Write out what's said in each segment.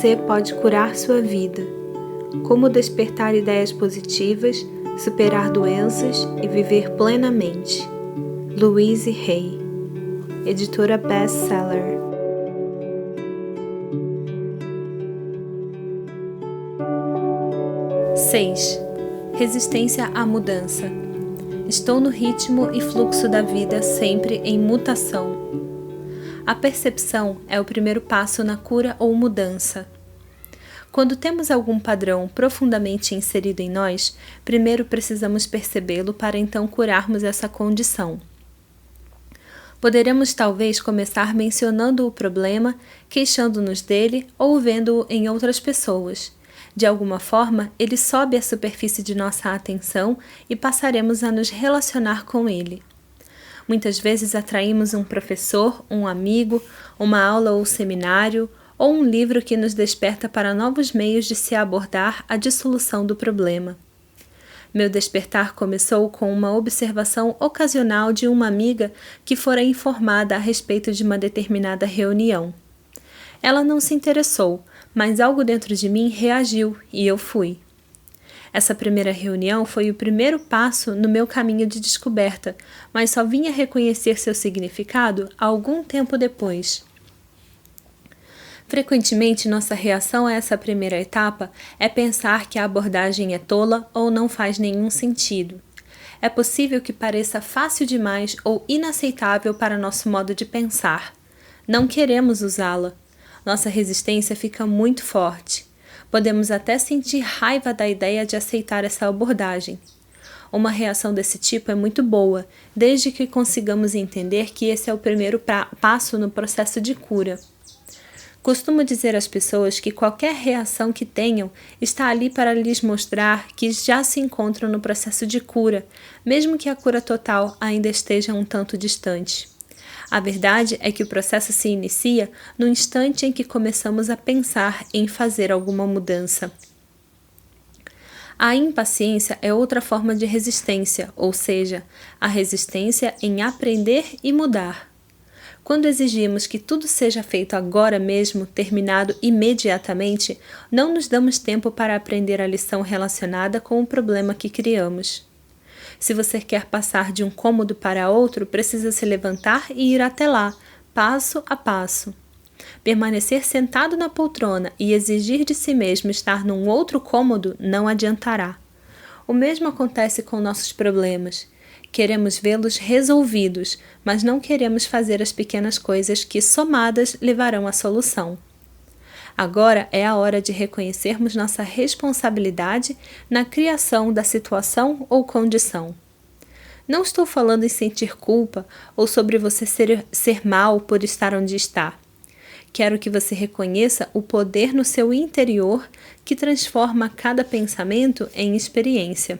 você pode curar sua vida. Como despertar ideias positivas, superar doenças e viver plenamente. Louise Hay, editora Bestseller. 6. Resistência à mudança. Estou no ritmo e fluxo da vida sempre em mutação. A percepção é o primeiro passo na cura ou mudança. Quando temos algum padrão profundamente inserido em nós, primeiro precisamos percebê-lo para então curarmos essa condição. Poderemos talvez começar mencionando o problema, queixando-nos dele ou vendo-o em outras pessoas. De alguma forma, ele sobe à superfície de nossa atenção e passaremos a nos relacionar com ele. Muitas vezes atraímos um professor, um amigo, uma aula ou seminário, ou um livro que nos desperta para novos meios de se abordar a dissolução do problema. Meu despertar começou com uma observação ocasional de uma amiga que fora informada a respeito de uma determinada reunião. Ela não se interessou, mas algo dentro de mim reagiu e eu fui. Essa primeira reunião foi o primeiro passo no meu caminho de descoberta, mas só vim a reconhecer seu significado algum tempo depois. Frequentemente, nossa reação a essa primeira etapa é pensar que a abordagem é tola ou não faz nenhum sentido. É possível que pareça fácil demais ou inaceitável para nosso modo de pensar. Não queremos usá-la. Nossa resistência fica muito forte. Podemos até sentir raiva da ideia de aceitar essa abordagem. Uma reação desse tipo é muito boa, desde que consigamos entender que esse é o primeiro passo no processo de cura. Costumo dizer às pessoas que qualquer reação que tenham está ali para lhes mostrar que já se encontram no processo de cura, mesmo que a cura total ainda esteja um tanto distante. A verdade é que o processo se inicia no instante em que começamos a pensar em fazer alguma mudança. A impaciência é outra forma de resistência, ou seja, a resistência em aprender e mudar. Quando exigimos que tudo seja feito agora mesmo, terminado imediatamente, não nos damos tempo para aprender a lição relacionada com o problema que criamos. Se você quer passar de um cômodo para outro, precisa se levantar e ir até lá, passo a passo. Permanecer sentado na poltrona e exigir de si mesmo estar num outro cômodo não adiantará. O mesmo acontece com nossos problemas. Queremos vê-los resolvidos, mas não queremos fazer as pequenas coisas que, somadas, levarão à solução. Agora é a hora de reconhecermos nossa responsabilidade na criação da situação ou condição. Não estou falando em sentir culpa ou sobre você ser mal por estar onde está. Quero que você reconheça o poder no seu interior que transforma cada pensamento em experiência.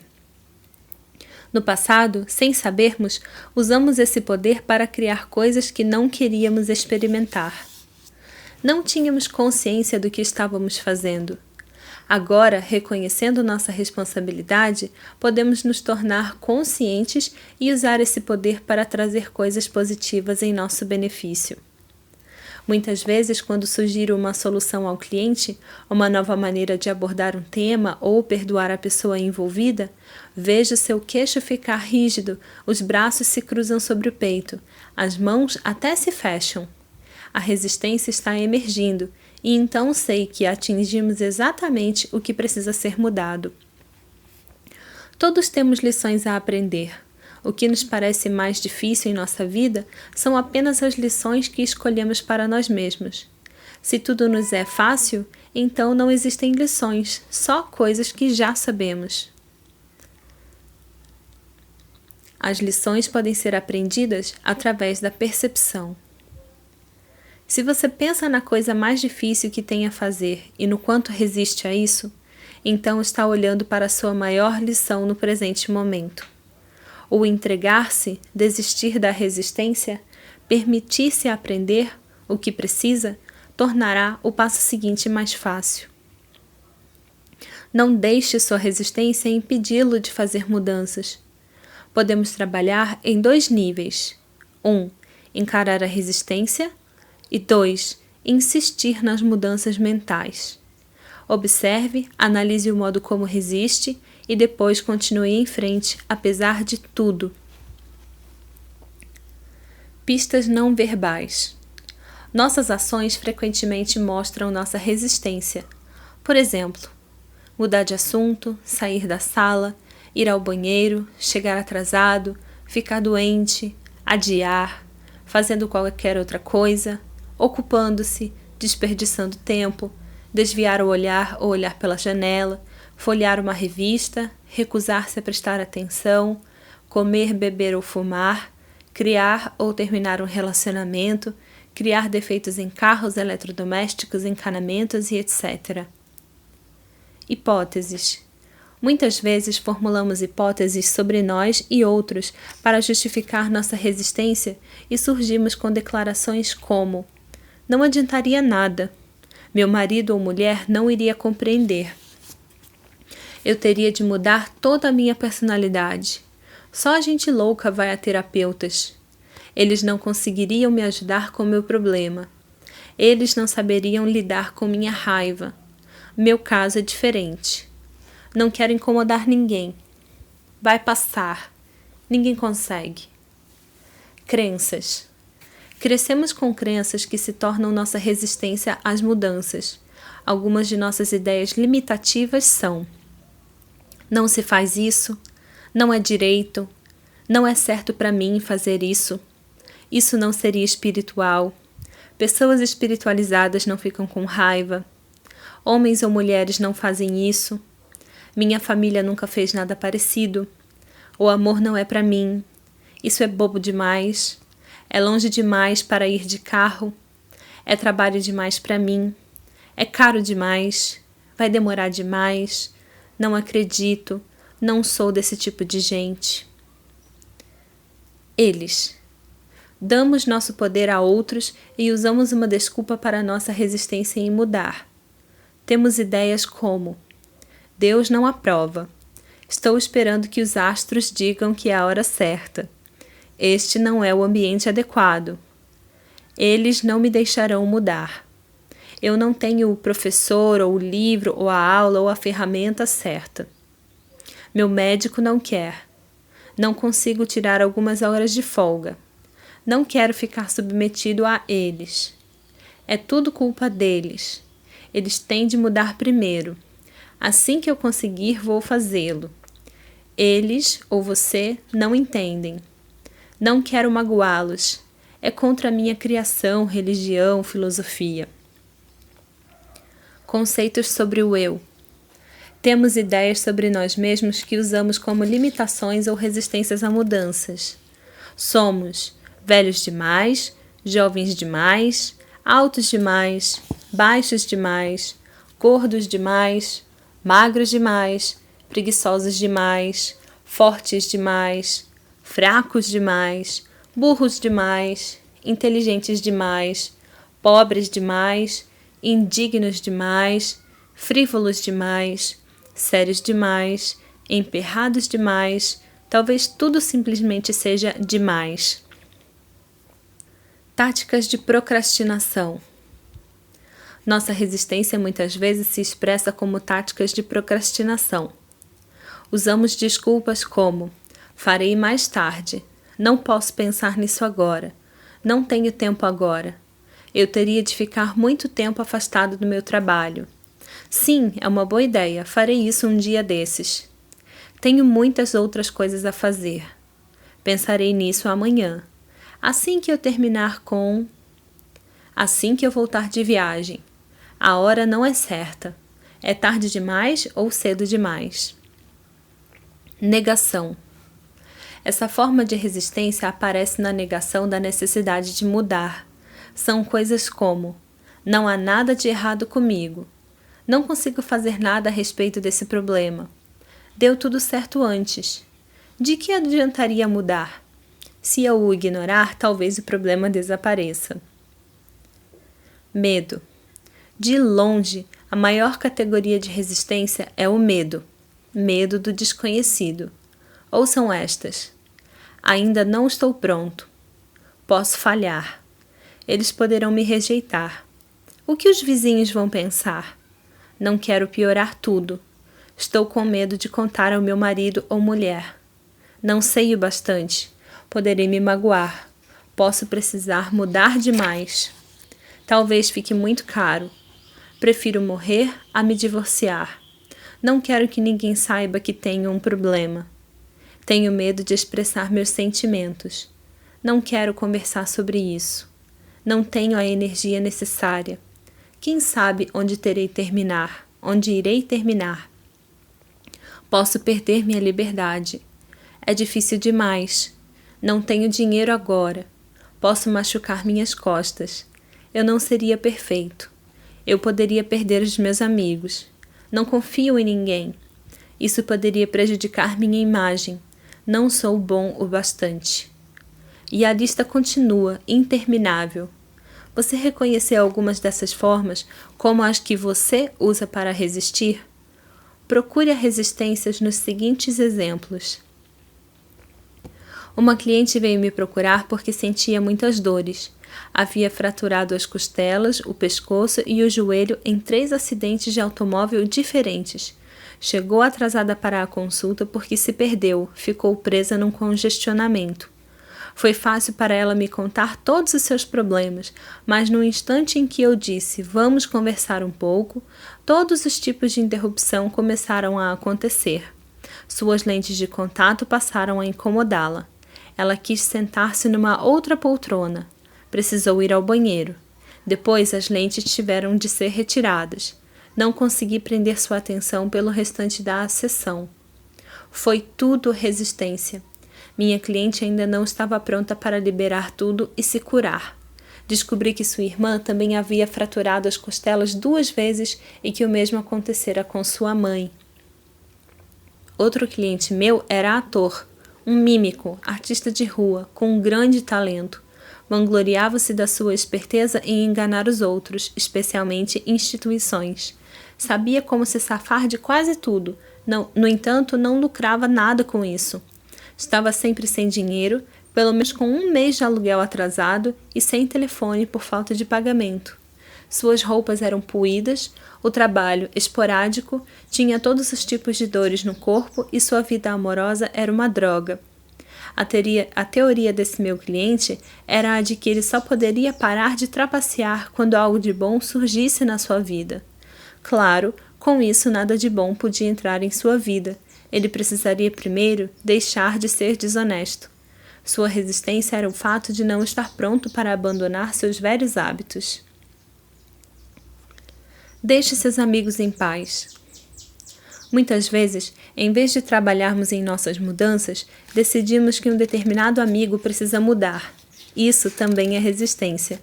No passado, sem sabermos, usamos esse poder para criar coisas que não queríamos experimentar. Não tínhamos consciência do que estávamos fazendo. Agora, reconhecendo nossa responsabilidade, podemos nos tornar conscientes e usar esse poder para trazer coisas positivas em nosso benefício. Muitas vezes, quando surgir uma solução ao cliente, uma nova maneira de abordar um tema ou perdoar a pessoa envolvida, veja seu queixo ficar rígido, os braços se cruzam sobre o peito, as mãos até se fecham. A resistência está emergindo, e então sei que atingimos exatamente o que precisa ser mudado. Todos temos lições a aprender. O que nos parece mais difícil em nossa vida são apenas as lições que escolhemos para nós mesmos. Se tudo nos é fácil, então não existem lições, só coisas que já sabemos. As lições podem ser aprendidas através da percepção. Se você pensa na coisa mais difícil que tem a fazer e no quanto resiste a isso, então está olhando para a sua maior lição no presente momento. O entregar-se, desistir da resistência, permitir-se aprender o que precisa, tornará o passo seguinte mais fácil. Não deixe sua resistência impedi-lo de fazer mudanças. Podemos trabalhar em 2 níveis. 1. Encarar a resistência. E 2. insistir nas mudanças mentais. Observe, analise o modo como resiste e depois continue em frente, apesar de tudo. Pistas não verbais. Nossas ações frequentemente mostram nossa resistência. Por exemplo, mudar de assunto, sair da sala, ir ao banheiro, chegar atrasado, ficar doente, adiar, fazendo qualquer outra coisa, ocupando-se, desperdiçando tempo, desviar o olhar ou olhar pela janela, folhear uma revista, recusar-se a prestar atenção, comer, beber ou fumar, criar ou terminar um relacionamento, criar defeitos em carros, eletrodomésticos, encanamentos e etc. Hipóteses. Muitas vezes formulamos hipóteses sobre nós e outros para justificar nossa resistência e surgimos com declarações como: não adiantaria nada, meu marido ou mulher não iria compreender, eu teria de mudar toda a minha personalidade, só a gente louca vai a terapeutas, eles não conseguiriam me ajudar com meu problema, eles não saberiam lidar com minha raiva, meu caso é diferente. Não quero incomodar ninguém. Vai passar. Ninguém consegue. Crenças. Crescemos com crenças que se tornam nossa resistência às mudanças. Algumas de nossas ideias limitativas são: não se faz isso, não é direito, não é certo para mim fazer isso não seria espiritual, pessoas espiritualizadas não ficam com raiva, homens ou mulheres não fazem isso, minha família nunca fez nada parecido, o amor não é para mim, isso é bobo demais, é longe demais para ir de carro, é trabalho demais para mim, é caro demais, vai demorar demais, não acredito, não sou desse tipo de gente. Eles. Damos nosso poder a outros e usamos uma desculpa para nossa resistência em mudar. Temos ideias como: Deus não aprova. Estou esperando que os astros digam que é a hora certa. Este não é o ambiente adequado. Eles não me deixarão mudar. Eu não tenho o professor, ou o livro, ou a aula, ou a ferramenta certa. Meu médico não quer. Não consigo tirar algumas horas de folga. Não quero ficar submetido a eles. É tudo culpa deles. Eles têm de mudar primeiro. Assim que eu conseguir, vou fazê-lo. Eles, ou você, não entendem. Não quero magoá-los. É contra a minha criação, religião, filosofia. Conceitos sobre o eu. Temos ideias sobre nós mesmos que usamos como limitações ou resistências a mudanças. Somos velhos demais, jovens demais, altos demais, baixos demais, gordos demais, magros demais, preguiçosos demais, fortes demais, fracos demais, burros demais, inteligentes demais, pobres demais, indignos demais, frívolos demais, sérios demais, emperrados demais, talvez tudo simplesmente seja demais. Táticas de procrastinação. Nossa resistência muitas vezes se expressa como táticas de procrastinação. Usamos desculpas como: farei mais tarde, não posso pensar nisso agora, não tenho tempo agora, eu teria de ficar muito tempo afastado do meu trabalho. Sim, é uma boa ideia, farei isso um dia desses. Tenho muitas outras coisas a fazer. Pensarei nisso amanhã. Assim que eu terminar com... Assim que eu voltar de viagem. A hora não é certa. É tarde demais ou cedo demais? Negação. Essa forma de resistência aparece na negação da necessidade de mudar. São coisas como: não há nada de errado comigo. Não consigo fazer nada a respeito desse problema. Deu tudo certo antes. De que adiantaria mudar? Se eu o ignorar, talvez o problema desapareça. Medo. De longe, a maior categoria de resistência é o medo. Medo do desconhecido. Ouçam estas. Ainda não estou pronto. Posso falhar. Eles poderão me rejeitar. O que os vizinhos vão pensar? Não quero piorar tudo. Estou com medo de contar ao meu marido ou mulher. Não sei o bastante. Poderei me magoar. Posso precisar mudar demais. Talvez fique muito caro. Prefiro morrer a me divorciar. Não quero que ninguém saiba que tenho um problema. Tenho medo de expressar meus sentimentos. Não quero conversar sobre isso. Não tenho a energia necessária. Quem sabe onde irei terminar. Posso perder minha liberdade. É difícil demais. Não tenho dinheiro agora. Posso machucar minhas costas. Eu não seria perfeito. Eu poderia perder os meus amigos. Não confio em ninguém. Isso poderia prejudicar minha imagem. Não sou bom o bastante. E a lista continua, interminável. Você reconheceu algumas dessas formas como as que você usa para resistir? Procure as resistências nos seguintes exemplos. Uma cliente veio me procurar porque sentia muitas dores. Havia fraturado as costelas, o pescoço e o joelho em 3 acidentes de automóvel diferentes. Chegou atrasada para a consulta porque se perdeu, ficou presa num congestionamento. Foi fácil para ela me contar todos os seus problemas, mas no instante em que eu disse, vamos conversar um pouco, todos os tipos de interrupção começaram a acontecer. Suas lentes de contato passaram a incomodá-la. Ela quis sentar-se numa outra poltrona. Precisou ir ao banheiro. Depois as lentes tiveram de ser retiradas. Não consegui prender sua atenção pelo restante da sessão. Foi tudo resistência. Minha cliente ainda não estava pronta para liberar tudo e se curar. Descobri que sua irmã também havia fraturado as costelas 2 vezes e que o mesmo acontecera com sua mãe. Outro cliente meu era ator, um mímico, artista de rua, com um grande talento. Vangloriava-se da sua esperteza em enganar os outros, especialmente instituições. Sabia como se safar de quase tudo, no entanto, não lucrava nada com isso. Estava sempre sem dinheiro, pelo menos com 1 mês de aluguel atrasado e sem telefone por falta de pagamento. Suas roupas eram puídas, o trabalho esporádico, tinha todos os tipos de dores no corpo e sua vida amorosa era uma droga. A teoria desse meu cliente era a de que ele só poderia parar de trapacear quando algo de bom surgisse na sua vida. Claro, com isso nada de bom podia entrar em sua vida. Ele precisaria primeiro deixar de ser desonesto. Sua resistência era o fato de não estar pronto para abandonar seus velhos hábitos. Deixe seus amigos em paz. Muitas vezes, em vez de trabalharmos em nossas mudanças, decidimos que um determinado amigo precisa mudar. Isso também é resistência.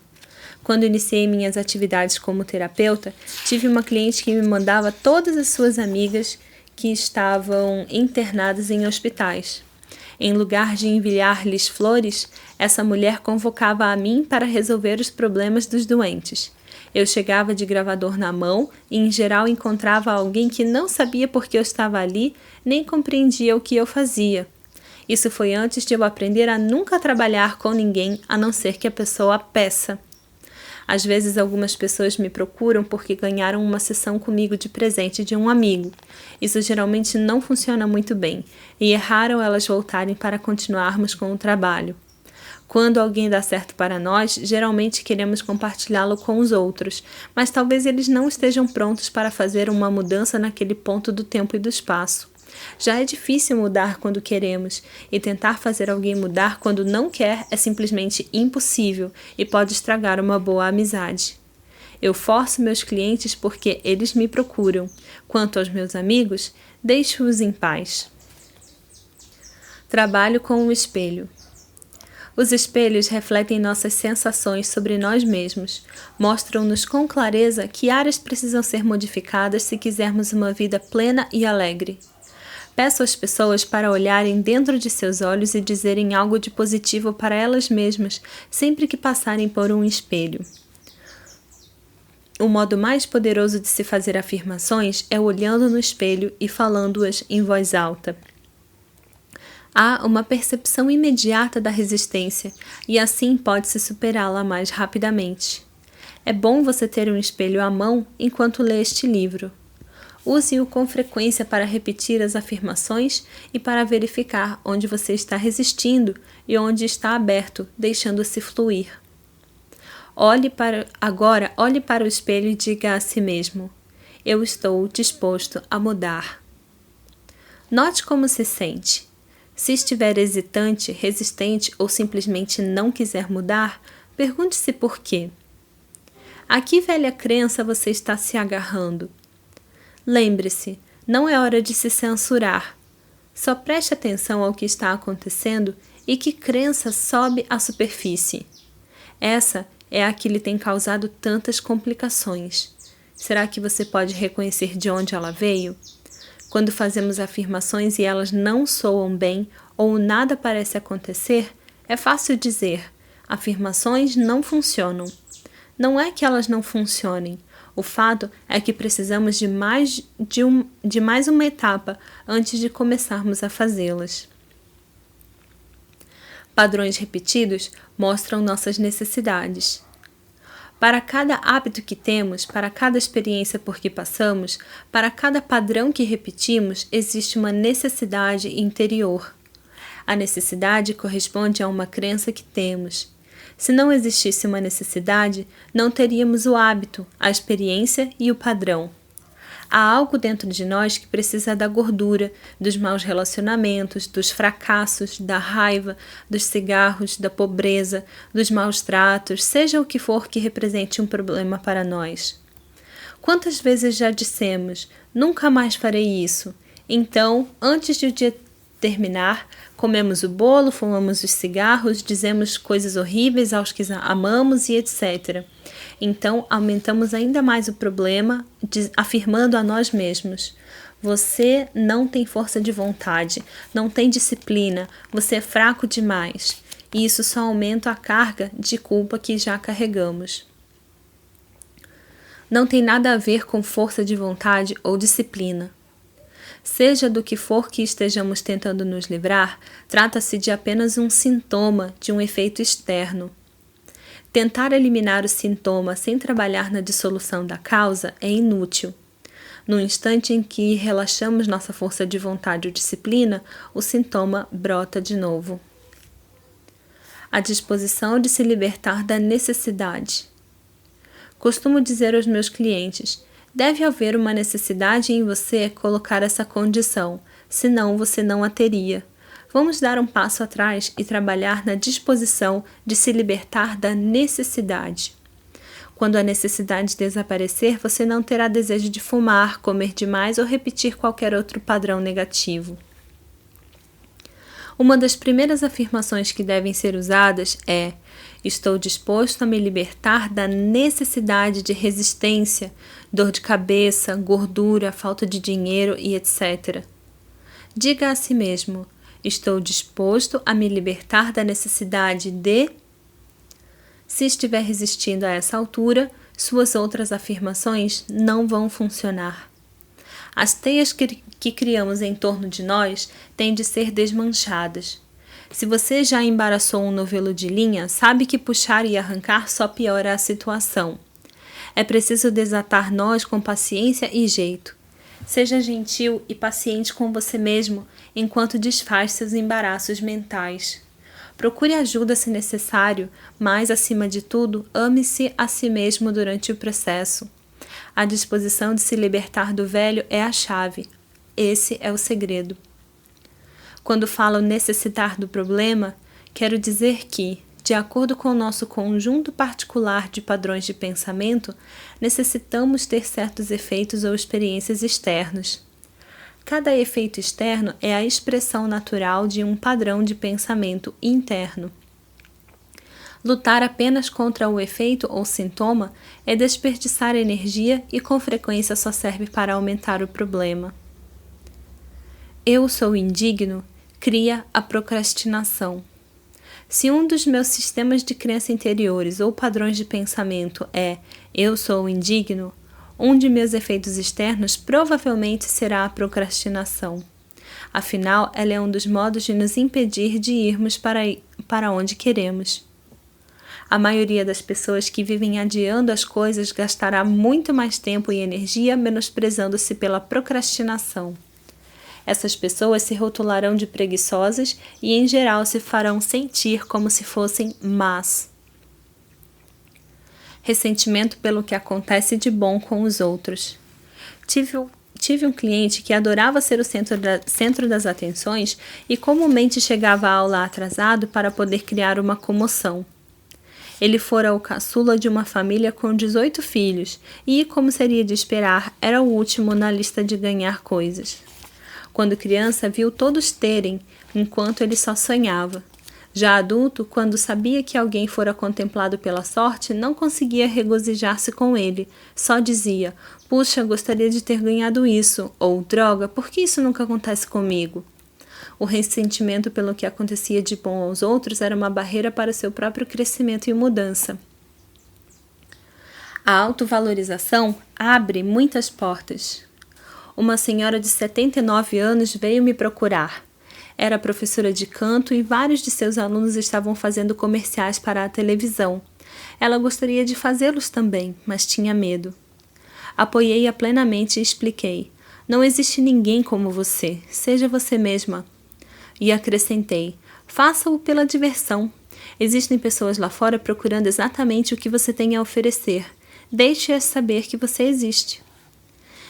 Quando iniciei minhas atividades como terapeuta, tive uma cliente que me mandava todas as suas amigas que estavam internadas em hospitais. Em lugar de enviar-lhes flores, essa mulher convocava a mim para resolver os problemas dos doentes. Eu chegava de gravador na mão e, em geral, encontrava alguém que não sabia por que eu estava ali, nem compreendia o que eu fazia. Isso foi antes de eu aprender a nunca trabalhar com ninguém, a não ser que a pessoa peça. Às vezes algumas pessoas me procuram porque ganharam uma sessão comigo de presente de um amigo. Isso geralmente não funciona muito bem, e é raro elas voltarem para continuarmos com o trabalho. Quando alguém dá certo para nós, geralmente queremos compartilhá-lo com os outros, mas talvez eles não estejam prontos para fazer uma mudança naquele ponto do tempo e do espaço. Já é difícil mudar quando queremos, e tentar fazer alguém mudar quando não quer é simplesmente impossível e pode estragar uma boa amizade. Eu forço meus clientes porque eles me procuram. Quanto aos meus amigos, deixo-os em paz. Trabalho com o espelho. Os espelhos refletem nossas sensações sobre nós mesmos, mostram-nos com clareza que áreas precisam ser modificadas se quisermos uma vida plena e alegre. Peço às pessoas para olharem dentro de seus olhos e dizerem algo de positivo para elas mesmas sempre que passarem por um espelho. O modo mais poderoso de se fazer afirmações é olhando no espelho e falando-as em voz alta. Há uma percepção imediata da resistência e assim pode-se superá-la mais rapidamente. É bom você ter um espelho à mão enquanto lê este livro. Use-o com frequência para repetir as afirmações e para verificar onde você está resistindo e onde está aberto, deixando-se fluir. Agora olhe para o espelho e diga a si mesmo: eu estou disposto a mudar. Note como se sente. Se estiver hesitante, resistente ou simplesmente não quiser mudar, pergunte-se por quê. A que velha crença você está se agarrando? Lembre-se, não é hora de se censurar. Só preste atenção ao que está acontecendo e que crença sobe à superfície. Essa é a que lhe tem causado tantas complicações. Será que você pode reconhecer de onde ela veio? Quando fazemos afirmações e elas não soam bem ou nada parece acontecer, é fácil dizer: afirmações não funcionam. Não é que elas não funcionem. O fato é que precisamos de mais uma etapa antes de começarmos a fazê-las. Padrões repetidos mostram nossas necessidades. Para cada hábito que temos, para cada experiência por que passamos, para cada padrão que repetimos, existe uma necessidade interior. A necessidade corresponde a uma crença que temos. Se não existisse uma necessidade, não teríamos o hábito, a experiência e o padrão. Há algo dentro de nós que precisa da gordura, dos maus relacionamentos, dos fracassos, da raiva, dos cigarros, da pobreza, dos maus tratos, seja o que for que represente um problema para nós. Quantas vezes já dissemos: nunca mais farei isso? Então, antes de o dia terminar, comemos o bolo, fumamos os cigarros, dizemos coisas horríveis aos que amamos e etc. Então, aumentamos ainda mais o problema, afirmando a nós mesmos: você não tem força de vontade, não tem disciplina, você é fraco demais. E isso só aumenta a carga de culpa que já carregamos. Não tem nada a ver com força de vontade ou disciplina. Seja do que for que estejamos tentando nos livrar, trata-se de apenas um sintoma de um efeito externo. Tentar eliminar o sintoma sem trabalhar na dissolução da causa é inútil. No instante em que relaxamos nossa força de vontade ou disciplina, o sintoma brota de novo. A disposição de se libertar da necessidade. Costumo dizer aos meus clientes: deve haver uma necessidade em você colocar essa condição, senão você não a teria. Vamos dar um passo atrás e trabalhar na disposição de se libertar da necessidade. Quando a necessidade desaparecer, você não terá desejo de fumar, comer demais ou repetir qualquer outro padrão negativo. Uma das primeiras afirmações que devem ser usadas é: estou disposto a me libertar da necessidade de resistência, dor de cabeça, gordura, falta de dinheiro e etc. Diga a si mesmo: estou disposto a me libertar da necessidade de... Se estiver resistindo a essa altura, suas outras afirmações não vão funcionar. As teias que criamos em torno de nós têm de ser desmanchadas. Se você já embaraçou um novelo de linha, sabe que puxar e arrancar só piora a situação. É preciso desatar nós com paciência e jeito. Seja gentil e paciente com você mesmo enquanto desfaz seus embaraços mentais. Procure ajuda se necessário, mas, acima de tudo, ame-se a si mesmo durante o processo. A disposição de se libertar do velho é a chave. Esse é o segredo. Quando falo necessitar do problema, quero dizer que, de acordo com o nosso conjunto particular de padrões de pensamento, necessitamos ter certos efeitos ou experiências externos. Cada efeito externo é a expressão natural de um padrão de pensamento interno. Lutar apenas contra o efeito ou sintoma é desperdiçar energia e com frequência só serve para aumentar o problema. Eu sou indigno cria a procrastinação. Se um dos meus sistemas de crença interiores ou padrões de pensamento é eu sou indigno, um de meus efeitos externos provavelmente será a procrastinação. Afinal, ela é um dos modos de nos impedir de irmos para onde queremos. A maioria das pessoas que vivem adiando as coisas gastará muito mais tempo e energia menosprezando-se pela procrastinação. Essas pessoas se rotularão de preguiçosas e, em geral, se farão sentir como se fossem más. Ressentimento pelo que acontece de bom com os outros. Tive um cliente que adorava ser o centro das atenções e comumente chegava à aula atrasado para poder criar uma comoção. Ele fora o caçula de uma família com 18 filhos e, como seria de esperar, era o último na lista de ganhar coisas. Quando criança, viu todos terem, enquanto ele só sonhava. Já adulto, quando sabia que alguém fora contemplado pela sorte, não conseguia regozijar-se com ele. Só dizia, puxa, gostaria de ter ganhado isso, ou droga, por que isso nunca acontece comigo? O ressentimento pelo que acontecia de bom aos outros era uma barreira para seu próprio crescimento e mudança. A autovalorização abre muitas portas. Uma senhora de 79 anos veio me procurar. Era professora de canto e vários de seus alunos estavam fazendo comerciais para a televisão. Ela gostaria de fazê-los também, mas tinha medo. Apoiei-a plenamente e expliquei. Não existe ninguém como você. Seja você mesma. E acrescentei. Faça-o pela diversão. Existem pessoas lá fora procurando exatamente o que você tem a oferecer. Deixe-as saber que você existe.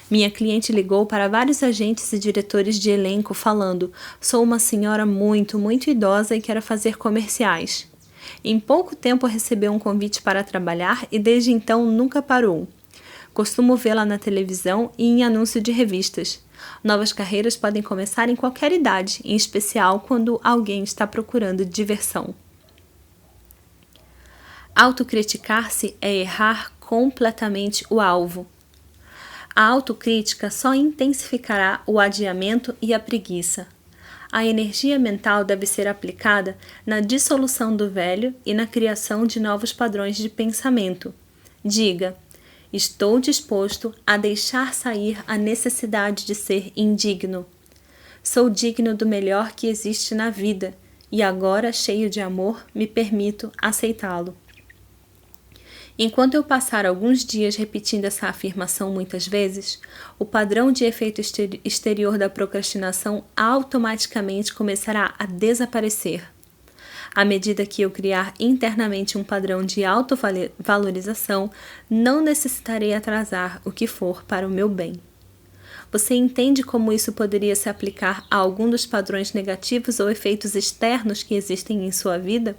Minha cliente ligou para vários agentes e diretores de elenco falando: sou uma senhora muito idosa e quero fazer comerciais. Em pouco tempo recebeu um convite para trabalhar e desde então nunca parou. Costumo vê-la na televisão e em anúncio de revistas. Novas carreiras podem começar em qualquer idade, em especial quando alguém está procurando diversão. Autocriticar-se é errar completamente o alvo. A autocrítica só intensificará o adiamento e a preguiça. A energia mental deve ser aplicada na dissolução do velho e na criação de novos padrões de pensamento. Diga: estou disposto a deixar sair a necessidade de ser indigno. Sou digno do melhor que existe na vida e agora, cheio de amor, me permito aceitá-lo. Enquanto eu passar alguns dias repetindo essa afirmação muitas vezes, o padrão de efeito exterior da procrastinação automaticamente começará a desaparecer. À medida que eu criar internamente um padrão de autovalorização, não necessitarei atrasar o que for para o meu bem. Você entende como isso poderia se aplicar a algum dos padrões negativos ou efeitos externos que existem em sua vida?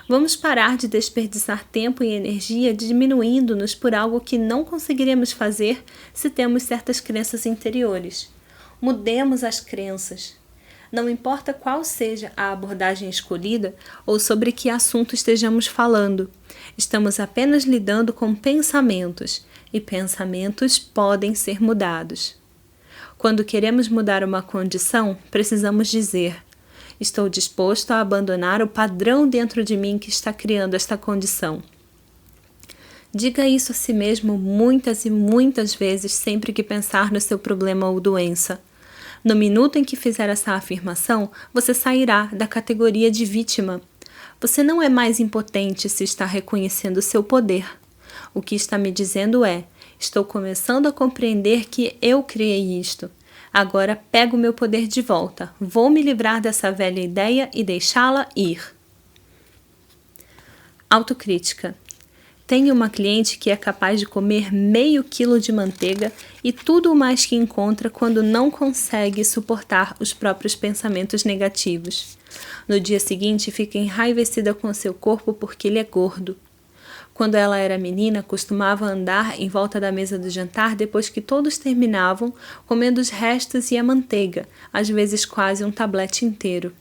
Vamos parar de desperdiçar tempo e energia diminuindo-nos por algo que não conseguiremos fazer se temos certas crenças interiores. Mudemos as crenças. Não importa qual seja a abordagem escolhida ou sobre que assunto estejamos falando, estamos apenas lidando com pensamentos, e pensamentos podem ser mudados. Quando queremos mudar uma condição, precisamos dizer: estou disposto a abandonar o padrão dentro de mim que está criando esta condição. Diga isso a si mesmo muitas e muitas vezes sempre que pensar no seu problema ou doença. No minuto em que fizer essa afirmação, você sairá da categoria de vítima. Você não é mais impotente se está reconhecendo seu poder. O que está me dizendo é: estou começando a compreender que eu criei isto. Agora pego o meu poder de volta. Vou me livrar dessa velha ideia e deixá-la ir. Autocrítica. Tenho uma cliente que é capaz de comer meio quilo de manteiga e tudo o mais que encontra quando não consegue suportar os próprios pensamentos negativos. No dia seguinte, fica enraivecida com seu corpo porque ele é gordo. Quando ela era menina, costumava andar em volta da mesa do jantar depois que todos terminavam, comendo os restos e a manteiga, às vezes quase um tablete inteiro.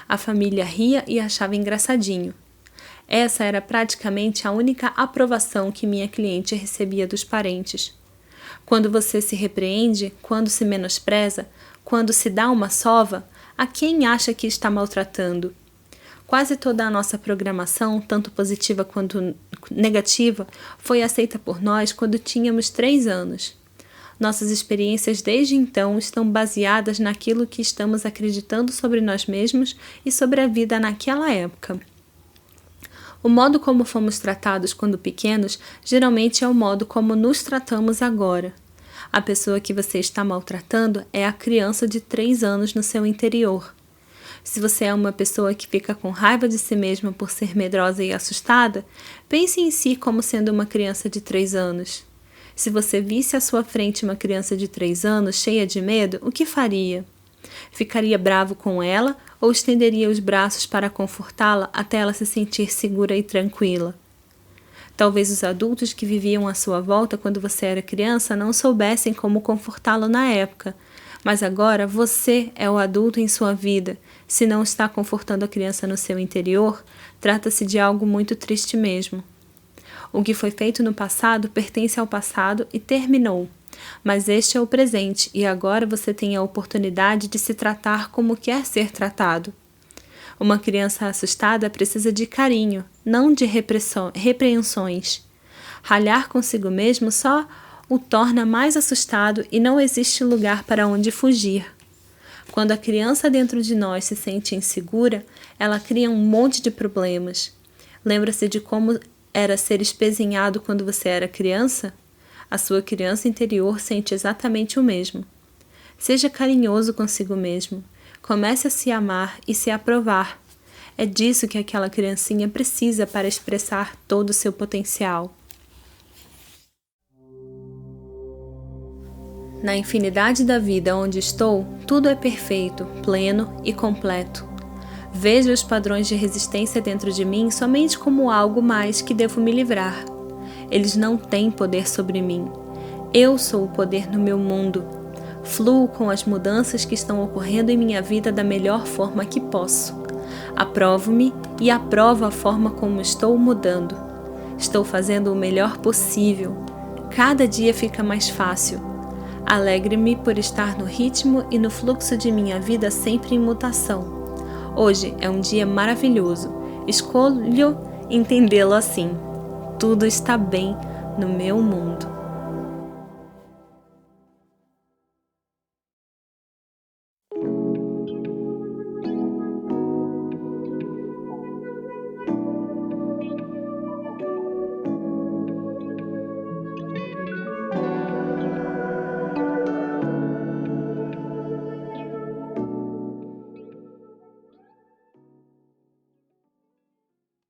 A família ria e achava engraçadinho. Essa era praticamente a única aprovação que minha cliente recebia dos parentes. Quando você se repreende, quando se menospreza, quando se dá uma sova, a quem acha que está maltratando? Quase toda a nossa programação, tanto positiva quanto negativa, foi aceita por nós quando tínhamos 3 anos. Nossas experiências desde então estão baseadas naquilo que estamos acreditando sobre nós mesmos e sobre a vida naquela época. O modo como fomos tratados quando pequenos geralmente é o modo como nos tratamos agora. A pessoa que você está maltratando é a criança de 3 anos no seu interior. Se você é uma pessoa que fica com raiva de si mesma por ser medrosa e assustada, pense em si como sendo uma criança de 3 anos. Se você visse à sua frente uma criança de 3 anos cheia de medo, o que faria? Ficaria bravo com ela ou estenderia os braços para confortá-la até ela se sentir segura e tranquila? Talvez os adultos que viviam à sua volta quando você era criança não soubessem como confortá-lo na época, mas agora você é o adulto em sua vida. Se não está confortando a criança no seu interior, trata-se de algo muito triste mesmo. O que foi feito no passado pertence ao passado e terminou. Mas este é o presente e agora você tem a oportunidade de se tratar como quer ser tratado. Uma criança assustada precisa de carinho, não de repreensões. Ralhar consigo mesmo só o torna mais assustado e não existe lugar para onde fugir. Quando a criança dentro de nós se sente insegura, ela cria um monte de problemas. Lembra-se de como era ser espezinhado quando você era criança? A sua criança interior sente exatamente o mesmo. Seja carinhoso consigo mesmo. Comece a se amar e se aprovar. É disso que aquela criancinha precisa para expressar todo o seu potencial. Na infinidade da vida onde estou, tudo é perfeito, pleno e completo. Vejo os padrões de resistência dentro de mim somente como algo mais que devo me livrar. Eles não têm poder sobre mim. Eu sou o poder no meu mundo. Fluo com as mudanças que estão ocorrendo em minha vida da melhor forma que posso. Aprovo-me e aprovo a forma como estou mudando. Estou fazendo o melhor possível. Cada dia fica mais fácil. Alegre-me por estar no ritmo e no fluxo de minha vida sempre em mutação. Hoje é um dia maravilhoso. Escolho entendê-lo assim. Tudo está bem no meu mundo.